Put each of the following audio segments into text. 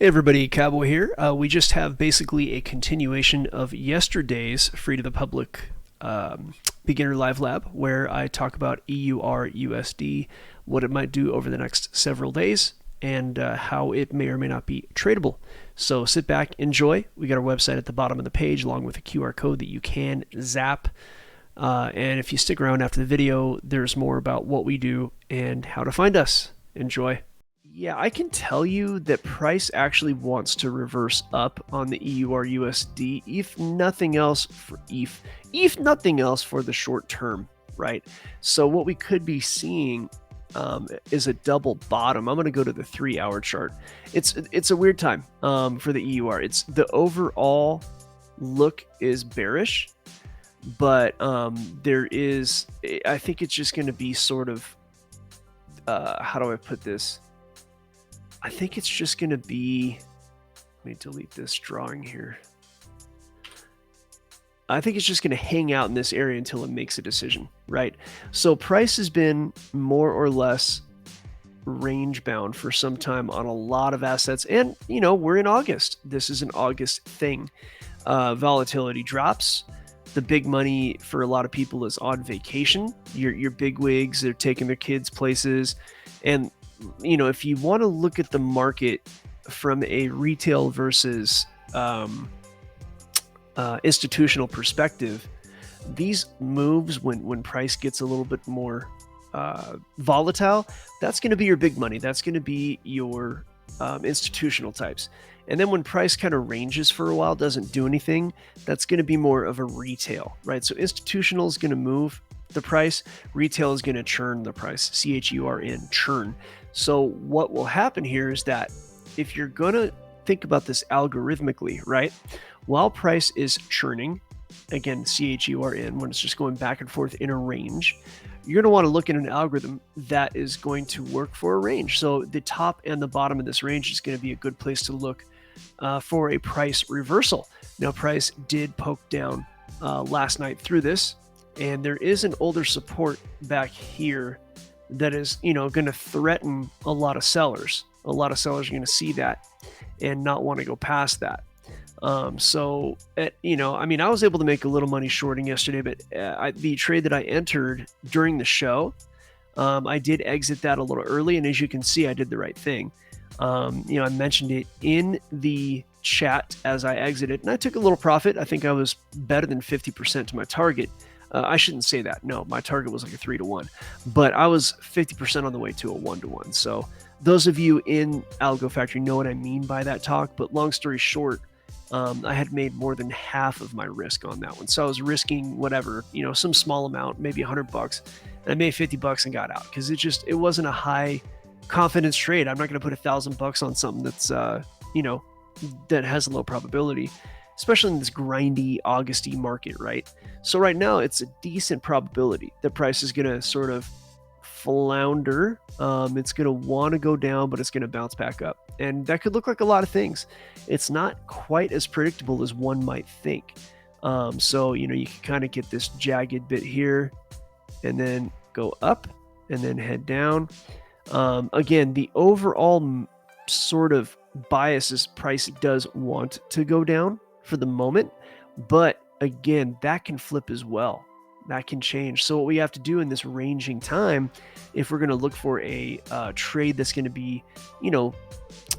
Hey everybody, Cowboy here. We just have basically a continuation of yesterday's free to the public beginner live lab where I talk about EURUSD, what it might do over the next several days, and how it may or may not be tradable. So sit back, enjoy. We got our website at the bottom of the page along with a QR code that you can zap. And if you stick around after the video, there's more about what we do and how to find us. Enjoy. Yeah, I can tell you that price actually wants to reverse up on the EURUSD, if nothing else for the short term, right? So what we could be seeing is a double bottom. I'm going to go to the 3-hour chart. It's a weird time for the EUR. It's the overall look is bearish, but there is, I think it's just going to be sort of, how do I put this? I think it's just going to be, let me delete this drawing here. I think it's just going to hang out in this area until it makes a decision, right? So price has been more or less range bound for some time on a lot of assets. And, you know, we're in August. This is an August thing. Volatility drops. The big money for a lot of people is on vacation. Your big wigs, they're taking their kids places. And you know, if you want to look at the market from a retail versus institutional perspective, these moves when price gets a little bit more volatile, that's going to be your big money. That's going to be your institutional types. And then when price kind of ranges for a while, doesn't do anything, that's going to be more of a retail, right? So institutional is going to move the price, retail is going to churn the price, CHURN, churn. So what will happen here is that if you're going to think about this algorithmically, right, while price is churning, again, CHURN, when it's just going back and forth in a range, you're going to want to look at an algorithm that is going to work for a range. So the top and the bottom of this range is going to be a good place to look for a price reversal. Now, price did poke down last night through this, and there is an older support back here that is, you know, going to threaten a lot of sellers. A lot of sellers are going to see that and not want to go past that. You know, I mean, I was able to make a little money shorting yesterday, but the trade that I entered during the show, I did exit that a little early. And as you can see, I did the right thing. You know, I mentioned it in the chat as I exited, and I took a little profit. I think I was better than 50% to my target. I shouldn't say that. No, my target was like a 3-to-1, but I was 50% on the way to a 1-to-1. So those of you in Algo Factory know what I mean by that talk. But long story short, I had made more than half of my risk on that one. So I was risking whatever, you know, some small amount, maybe $100, and I made $50 and got out because it wasn't a high confidence trade. I'm not going to put $1,000 on something that's, you know, that has a low probability, especially in this grindy Augusty market, right? So right now it's a decent probability that price is going to sort of flounder. It's going to want to go down, but it's going to bounce back up. And that could look like a lot of things. It's not quite as predictable as one might think. So, you know, you can kind of get this jagged bit here and then go up and then head down. Again, the overall sort of bias is price does want to go down for the moment, but again, that can flip as well. That can change. So what we have to do in this ranging time, if we're going to look for a trade that's going to be, you know,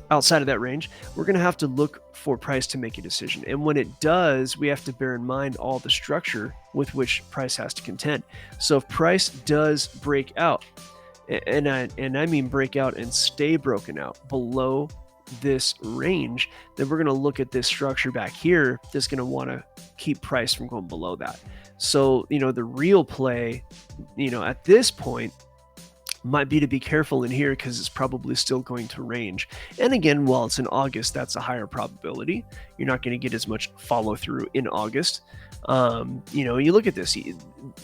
outside of that range, we're going to have to look for price to make a decision. And when it does, we have to bear in mind all the structure with which price has to contend. So if price does break out, and I mean break out and stay broken out below this range, then we're going to look at this structure back here that's going to want to keep price from going below that. So, you know, the real play, you know, at this point might be to be careful in here because it's probably still going to range. And again, while it's in August, that's a higher probability. You're not going to get as much follow through in August. You know, you look at this,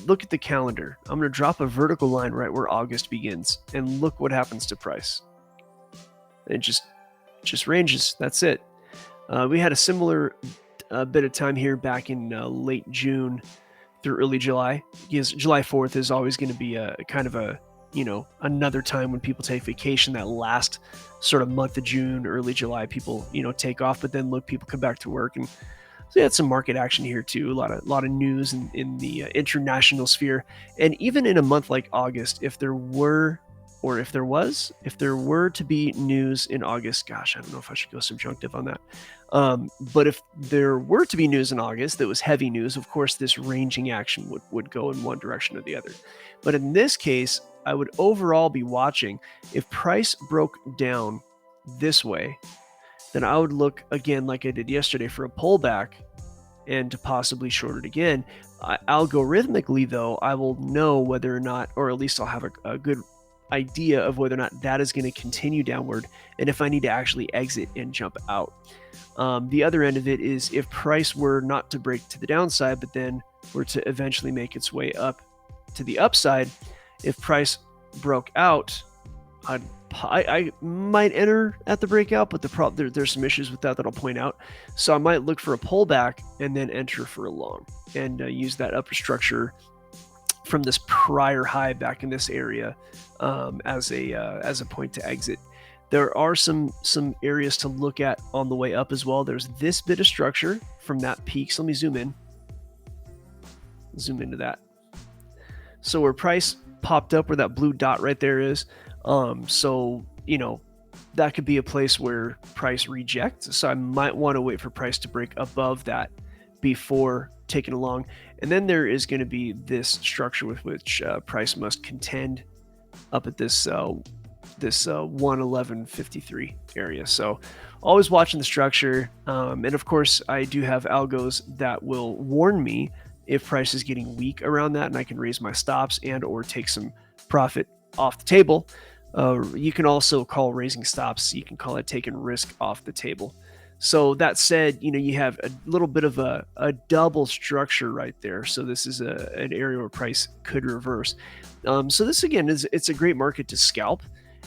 look at the calendar. I'm going to drop a vertical line right where August begins and look what happens to price. It just ranges. That's it. We had a similar bit of time here back in late June through early July, because July 4th is always going to be a kind of a another time when people take vacation, that last sort of month of June, early July, people, take off, but then look, people come back to work. And so you had some market action here too. A lot of news in the international sphere. And even in a month like August, if there were to be news in August, gosh, I don't know if I should go subjunctive on that. But if there were to be news in August that was heavy news, of course, this ranging action would go in one direction or the other. But in this case, I would overall be watching. If price broke down this way, then I would look again, like I did yesterday, for a pullback and to possibly short it again. Algorithmically, though, I will know whether or not, or at least I'll have a good idea of whether or not that is going to continue downward, and if I need to actually exit and jump out. The other end of it is if price were not to break to the downside, but then were to eventually make its way up to the upside. If price broke out, I might enter at the breakout, but there's some issues with that I'll point out. So I might look for a pullback and then enter for a long, and use that upper structure from this prior high back in this area as a point to exit. There are some areas to look at on the way up as well. There's this bit of structure from that peak. So let me zoom into that. So where price popped up, where that blue dot right there is, so that could be a place where price rejects. So I might want to wait for price to break above that before taking along. And then there is going to be this structure with which price must contend up at this 111.53 area. So always watching the structure. And of course, I do have algos that will warn me if price is getting weak around that, and I can raise my stops and or take some profit off the table. You can also call raising stops. You can call it taking risk off the table. So that said, you have a little bit of a double structure right there. So this is an area where price could reverse. So this again it's a great market to scalp.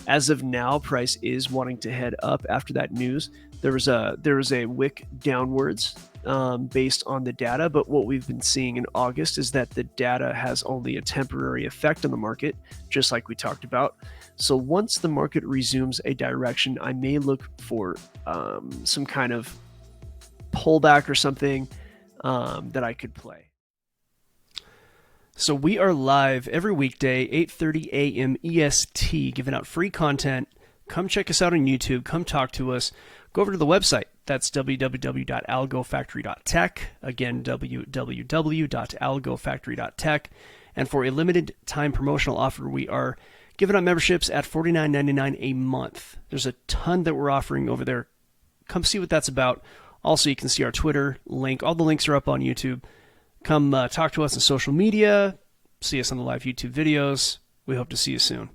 As of now, price is wanting to head up after that news. There was a wick downwards based on the data, but what we've been seeing in August is that the data has only a temporary effect on the market, just like we talked about. So once the market resumes a direction, I may look for some kind of pullback or something that I could play. So we are live every weekday, 8:30 a.m. EST, giving out free content. Come check us out on YouTube. Come talk to us. Go over to the website. That's www.algofactory.tech. Again, www.algofactory.tech. And for a limited time promotional offer, we are giving out memberships at $49.99 a month. There's a ton that we're offering over there. Come see what that's about. Also, you can see our Twitter link. All the links are up on YouTube. Come talk to us on social media. See us on the live YouTube videos. We hope to see you soon.